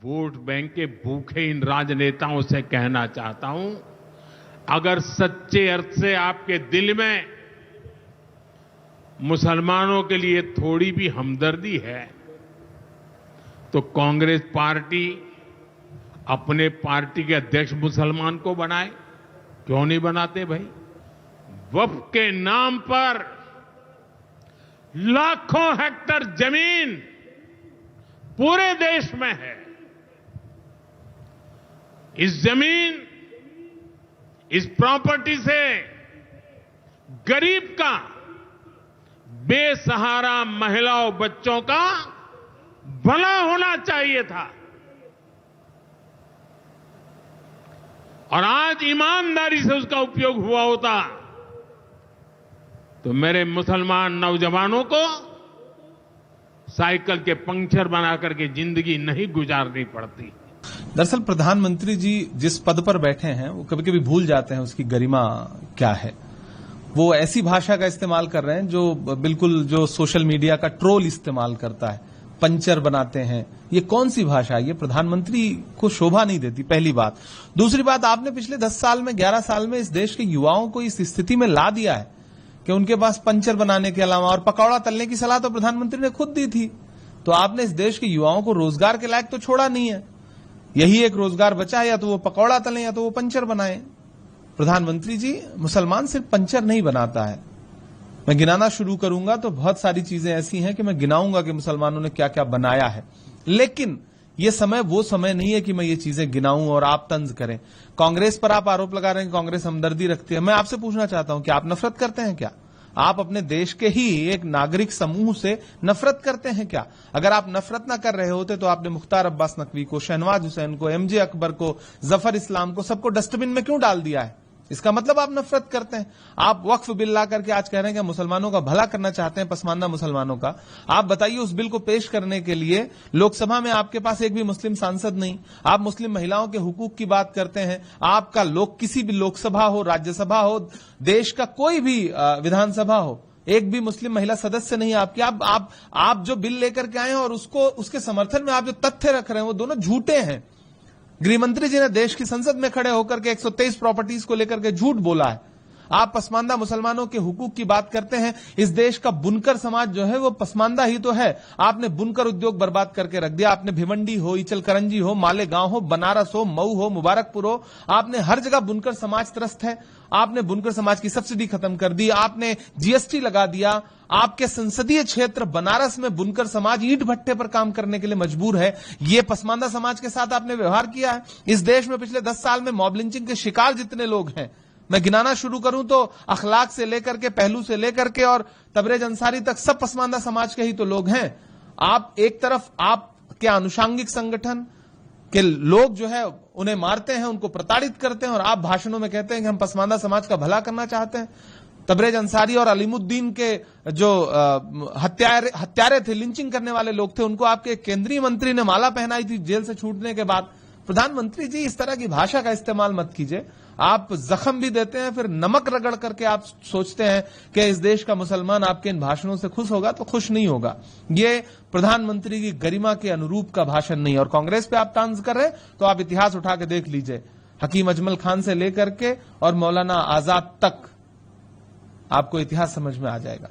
Vote bank के भूखे इन राजनेताओं से कहना चाहता हूं, अगर सच्चे अर्थ से आपके दिल में मुसलमानों के लिए थोड़ी भी हमदर्दी है तो कांग्रेस पार्टी अपने पार्टी के अध्यक्ष मुसलमान को बनाए। क्यों नहीं बनाते भाई? वक्फ के नाम पर लाखों हेक्टेयर जमीन पूरे देश में है। इस जमीन, इस प्रॉपर्टी से गरीब का, बेसहारा महिलाओं बच्चों का भला होना चाहिए था। और आज ईमानदारी से उसका उपयोग हुआ होता तो मेरे मुसलमान नौजवानों को साइकिल के पंक्चर बना करके जिंदगी नहीं गुजारनी पड़ती। दरअसल प्रधानमंत्री जी जिस पद पर बैठे हैं वो कभी कभी भूल जाते हैं उसकी गरिमा क्या है। वो ऐसी भाषा का इस्तेमाल कर रहे हैं जो बिल्कुल जो सोशल मीडिया का ट्रोल इस्तेमाल करता है, पंचर बनाते हैं। ये कौन सी भाषा है? ये प्रधानमंत्री को शोभा नहीं देती, पहली बात। दूसरी बात, आपने पिछले 10 साल में, 11 साल में इस देश के युवाओं को इस स्थिति में ला दिया है कि उनके पास पंचर बनाने के अलावा, और पकौड़ा तलने की सलाह तो प्रधानमंत्री ने खुद दी थी। तो आपने इस देश के युवाओं को रोजगार के लायक तो छोड़ा नहीं है। यही एक रोजगार बचा है, या तो वो पकौड़ा तलें या तो वो पंचर बनाएं। प्रधानमंत्री जी, मुसलमान सिर्फ पंचर नहीं बनाता है। मैं गिनाना शुरू करूंगा तो बहुत सारी चीजें ऐसी हैं कि मैं गिनाऊंगा कि मुसलमानों ने क्या क्या बनाया है, लेकिन ये समय वो समय नहीं है कि मैं ये चीजें गिनाऊं और आप तंज करें। कांग्रेस पर आप आरोप लगा रहे हैं कि कांग्रेस हमदर्दी रखती है। मैं आपसे पूछना चाहता हूं कि आप नफरत करते हैं क्या? आप अपने देश के ही एक नागरिक समूह से नफरत करते हैं क्या? अगर आप नफरत ना कर रहे होते तो आपने मुख्तार अब्बास नकवी को, शहनवाज हुसैन को, एमजे अकबर को, जफर इस्लाम को, सबको डस्टबिन में क्यों डाल दिया है? इसका मतलब आप नफरत करते हैं। आप वक्फ बिल ला करके आज कह रहे हैं कि मुसलमानों का भला करना चाहते हैं, पसमानदा मुसलमानों का। आप बताइए, उस बिल को पेश करने के लिए लोकसभा में आपके पास एक भी मुस्लिम सांसद नहीं। आप मुस्लिम महिलाओं के हुकूक की बात करते हैं। आपका किसी भी लोकसभा हो, राज्यसभा हो, देश का कोई भी विधानसभा हो, एक भी मुस्लिम महिला सदस्य नहीं आपकी। आप जो बिल लेकर के आए हैं और उसके समर्थन में आप जो तथ्य रख रहे हैं वो दोनों झूठे हैं। गृहमंत्री जी ने देश की संसद में खड़े होकर के 123 प्रॉपर्टीज को लेकर के झूठ बोला है। आप पसमानदा मुसलमानों के हुकूक की बात करते हैं। इस देश का बुनकर समाज जो है वो पसमानदा ही तो है। आपने बुनकर उद्योग बर्बाद करके रख दिया। आपने भिवंडी हो, इचलकरंजी हो, मालेगांव हो, बनारस हो, मऊ हो, मुबारकपुर हो, आपने हर जगह बुनकर समाज त्रस्त है। आपने बुनकर समाज की सब्सिडी खत्म कर दी। आपने जीएसटी लगा दिया। आपके संसदीय क्षेत्र बनारस में बुनकर समाज ईंट भट्टे पर काम करने के लिए मजबूर है। ये पसमानदा समाज के साथ आपने व्यवहार किया है। इस देश में पिछले 10 साल में मॉब लिंचिंग के शिकार जितने लोग हैं, मैं गिनाना शुरू करूं तो अखलाक से लेकर के, पहलू से लेकर के और तबरेज अंसारी तक सब पसमानदा समाज के ही तो लोग हैं। आप एक तरफ आपके आनुषांगिक संगठन के लोग जो है उन्हें मारते हैं, उनको प्रताड़ित करते हैं, और आप भाषणों में कहते हैं कि हम पसमानदा समाज का भला करना चाहते हैं। तबरेज अंसारी और अलीमुद्दीन के जो हत्यारे थे, लिंचिंग करने वाले लोग थे, उनको आपके केंद्रीय मंत्री ने माला पहनाई थी जेल से छूटने के बाद। प्रधानमंत्री जी, इस तरह की भाषा का इस्तेमाल मत कीजिए। आप जख्म भी देते हैं, फिर नमक रगड़ करके आप सोचते हैं कि इस देश का मुसलमान आपके इन भाषणों से खुश होगा, तो खुश नहीं होगा। ये प्रधानमंत्री की गरिमा के अनुरूप का भाषण नहीं। और कांग्रेस पे आप तांज कर रहे हैं तो आप इतिहास उठा के देख लीजिए। हकीम अजमल खान से लेकर के और मौलाना आजाद तक आपको इतिहास समझ में आ जाएगा।